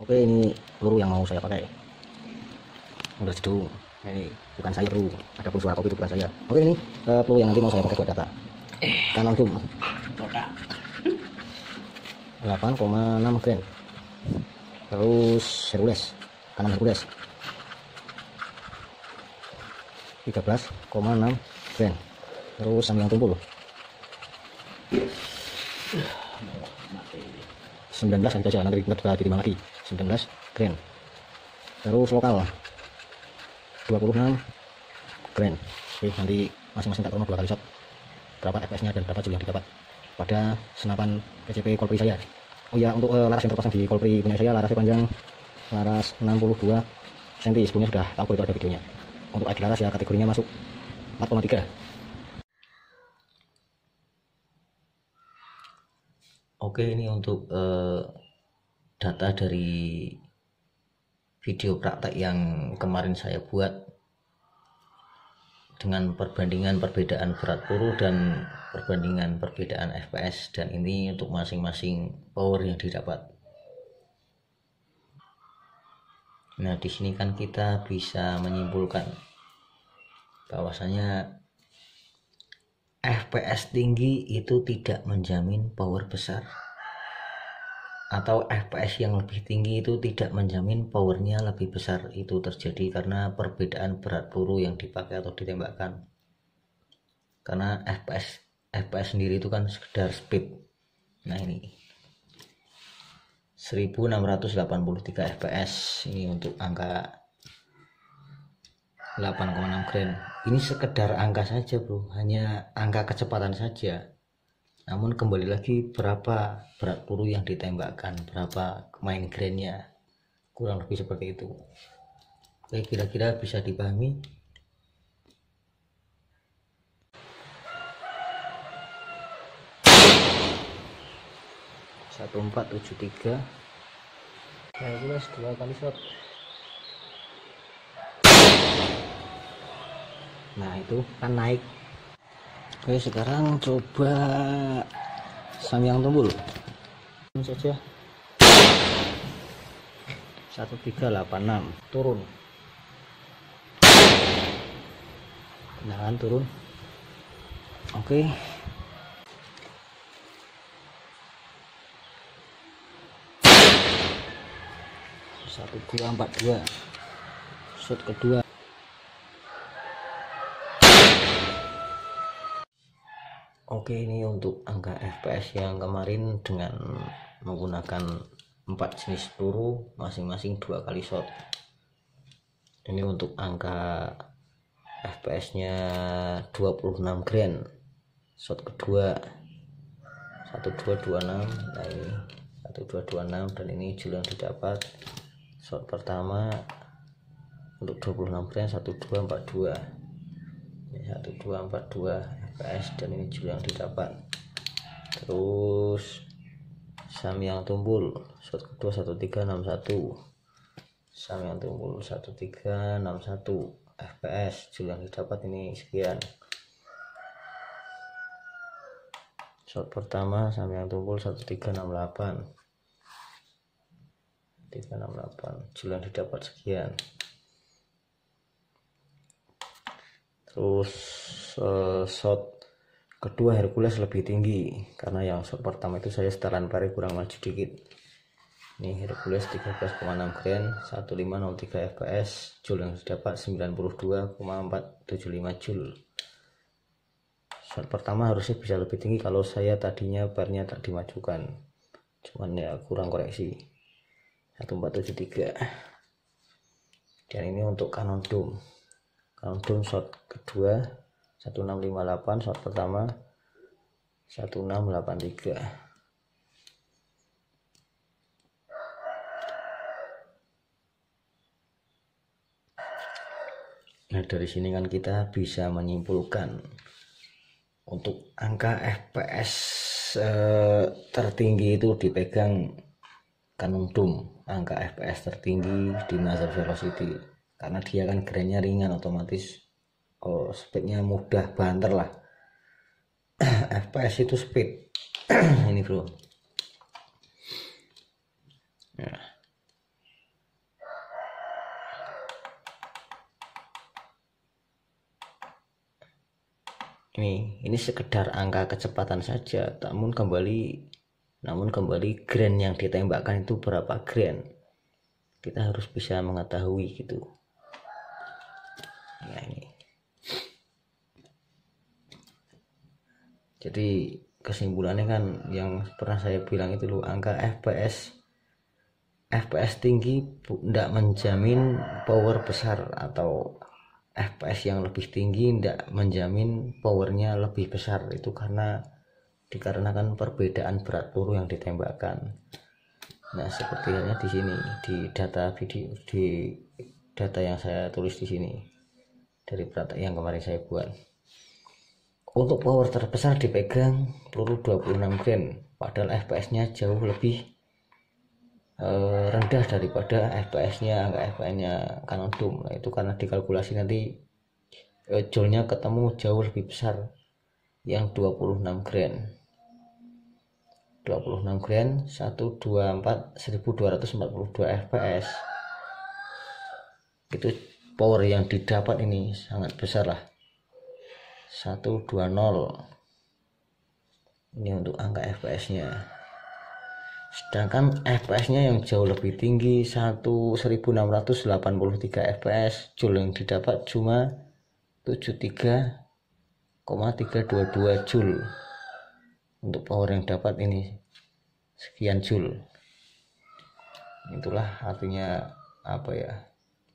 Oke, ini peluru yang mau saya pakai. Udah jedung. Ini bukan saya bro, ada pun suara kopi itu bukan saya. Oke, ini peluru yang nanti mau saya pakai buat data. Canon zoom 8,6 grain. Terus Hercules, Canon Hercules 13,6 grain. Terus Samyang tumpul 19 saja, nanti kita ditimbang lagi 19 grain. Terus lokal 26 grain. Oke, nanti masing-masing tak turun 2 kali shot berapa FPS nya dan berapa jumlah didapat pada senapan PCP Colpri saya. Oh ya, untuk laras yang terpasang di Colpri punya saya, larasnya panjang laras 62 cm. Sebelumnya sudah tahu itu ada videonya. Untuk ID laras ya kategorinya masuk 4,3. Oke, ini untuk data dari video praktek yang kemarin saya buat dengan perbandingan perbedaan berat peluru dan perbandingan perbedaan FPS, dan ini untuk masing-masing power yang didapat. Nah, di sini kan kita bisa menyimpulkan bahwasanya FPS tinggi itu tidak menjamin power besar, atau FPS yang lebih tinggi itu tidak menjamin powernya lebih besar. Itu terjadi karena perbedaan berat peluru yang dipakai atau ditembakkan. Karena FPS sendiri itu kan sekedar speed. Nah, ini 1683 FPS ini untuk angka 8,6 grain. Ini sekedar angka saja bro, hanya angka kecepatan saja. Namun kembali lagi berapa berat peluru yang ditembakkan, berapa main grainnya, kurang lebih seperti itu. Oke, kira-kira bisa dipahami. Satu 473 Hercules 2 kali shot. Nah, itu kan naik. Oke, sekarang coba Samyang tumpul saja 1386 turun. Nah, kan turun. Oke, 1242 shot kedua. Oke, ini untuk angka FPS yang kemarin dengan menggunakan 4 jenis peluru masing-masing 2 kali shot. Ini untuk angka FPS nya 26 grain shot kedua 1226. Nah, ini 1226, dan ini jumlah yang didapat shot pertama untuk 26 grain 1242. Ini 1242 FPS, dan ini jumlah yang didapat. Terus Samyang tumpul shot kedua 1361, Samyang tumpul 1361 FPS, jumlah yang didapat ini sekian. Shot pertama Samyang tumpul 1368, jumlah yang didapat sekian. Terus shot kedua Hercules lebih tinggi karena yang shot pertama itu saya setelan pare kurang maju dikit. Ini Hercules 13,6 grain 1503 FPS, joule yang didapat 92,475 joule. Shot pertama harusnya bisa lebih tinggi kalau saya tadinya barnya tak dimajukan, cuman ya kurang koreksi 1473. Dan ini untuk Canon Dome shot kedua 1658, shot pertama 1683. Nah, dari sini kan kita bisa menyimpulkan untuk angka FPS tertinggi itu dipegang Canon Dome, angka FPS tertinggi di Master Velocity, karena dia kan grainnya ringan, otomatis speednya mudah banter lah. FPS itu speed. Ini bro. Nah, ini sekedar angka kecepatan saja, namun kembali grand yang ditembakkan itu berapa grand, kita harus bisa mengetahui gitu. Nah ini, jadi kesimpulannya kan yang pernah saya bilang itu loh, angka FPS tinggi tidak menjamin power besar, atau FPS yang lebih tinggi tidak menjamin powernya lebih besar. Itu dikarenakan perbedaan berat peluru yang ditembakkan. Nah seperti halnya di sini di data yang saya tulis di sini dari praktek yang kemarin saya buat. Untuk power terbesar dipegang peluru 26 grain, padahal FPS-nya jauh lebih rendah daripada FPS-nya, angka FPS-nya Cannon Dome. Nah, itu karena dikalkulasi nanti joule-nya ketemu jauh lebih besar, yang 26 grain. 26 grain 1242 fps. Itu power yang didapat ini sangat besar lah, 120. Ini untuk angka fps-nya. Sedangkan fps-nya yang jauh lebih tinggi 1683 fps, joule yang didapat cuma 73,322 joule. Untuk power yang dapat ini sekian joule. Itulah artinya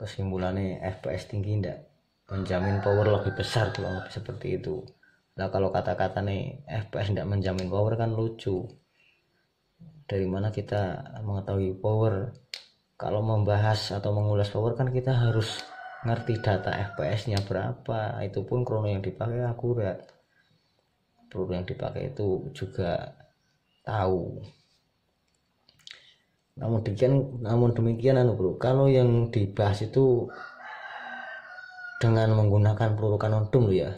kesimpulannya FPS tinggi tidak menjamin power lebih besar, kurang lebih seperti itu. Nah kalau kata-kata nih FPS tidak menjamin power kan lucu. Dari mana kita mengetahui power? Kalau membahas atau mengulas power kan kita harus ngerti data FPS-nya berapa. Itu pun krono yang dipakai akurat, peluru yang dipakai itu juga tahu. Namun demikian bro, kalau yang dibahas itu dengan menggunakan peluru Cannon Dome ya.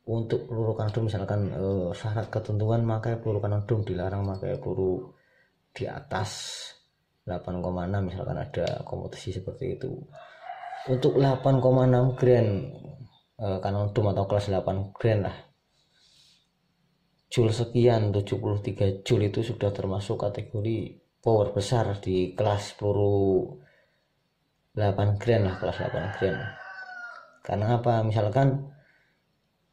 Untuk peluru Cannon Dome misalkan syarat ketentuan maka peluru Cannon Dome dilarang pakai peluru di atas 8,6, misalkan ada kompetisi seperti itu. Untuk 8,6 grain Cannon Dome atau kelas 8 grain lah, joule sekian 73 joule itu sudah termasuk kategori power besar di kelas peluru 8 grain lah, kelas 8 grain. Karena apa? Misalkan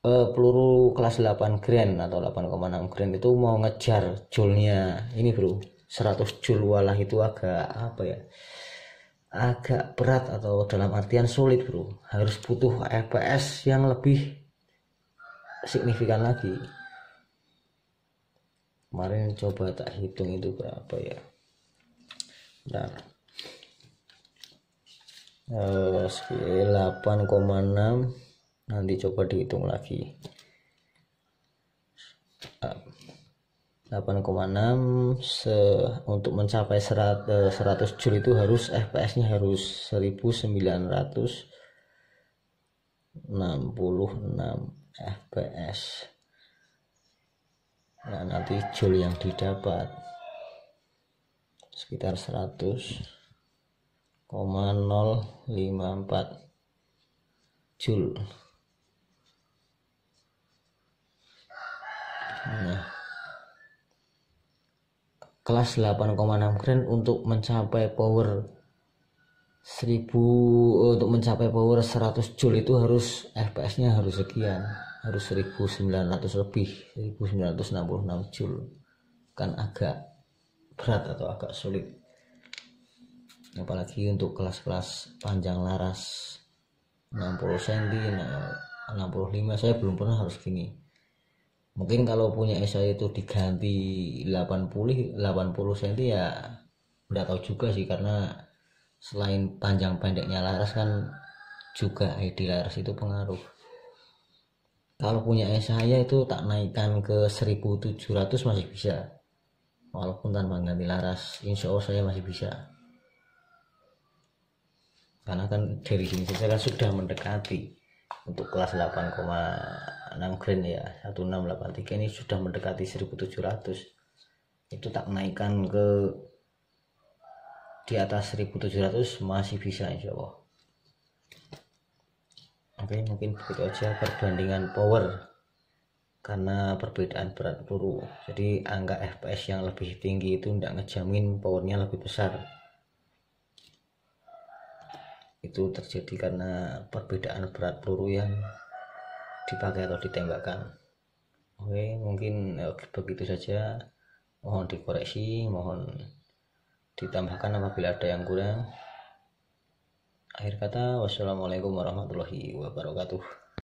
peluru kelas 8 grain atau 8,6 grain itu mau ngejar joule-nya ini bro, 100 joule, walah itu agak berat, atau dalam artian sulit bro, harus butuh FPS yang lebih signifikan lagi. Kemarin coba tak hitung itu berapa ya, bentar. 8,6, nanti coba dihitung lagi. 8,6 untuk mencapai 100 joule itu harus FPS-nya harus 1966 fps. Nah nanti joule yang didapat sekitar 100,054 joule. Nah kelas 8,6 grain untuk mencapai power 100 joule itu harus FPS-nya harus sekian, harus 1900 lebih, 1966 joule. Kan agak berat atau agak sulit, apalagi untuk kelas-kelas panjang laras 60 cm, 65, saya belum pernah harus gini. Mungkin kalau punya saya itu diganti 80 cm ya udah tahu juga sih, karena selain panjang pendeknya laras kan juga ID laras itu pengaruh. Kalau punya saya itu tak naikkan ke 1700 masih bisa, walaupun tanpa ganti laras, insya Allah saya masih bisa. Karena kan dari sini saja kan sudah mendekati untuk kelas 8,6 grain ya, 1683 ini sudah mendekati 1700. Itu tak naikkan ke di atas 1700 masih bisa insya Allah. Oke, mungkin begitu aja perbandingan power karena perbedaan berat peluru. Jadi angka FPS yang lebih tinggi itu tidak ngejamin powernya lebih besar. Itu terjadi karena perbedaan berat peluru yang dipakai atau ditembakkan. Oke, mungkin begitu saja. Mohon dikoreksi, mohon ditambahkan apabila ada yang kurang. Akhir kata, wassalamualaikum warahmatullahi wabarakatuh.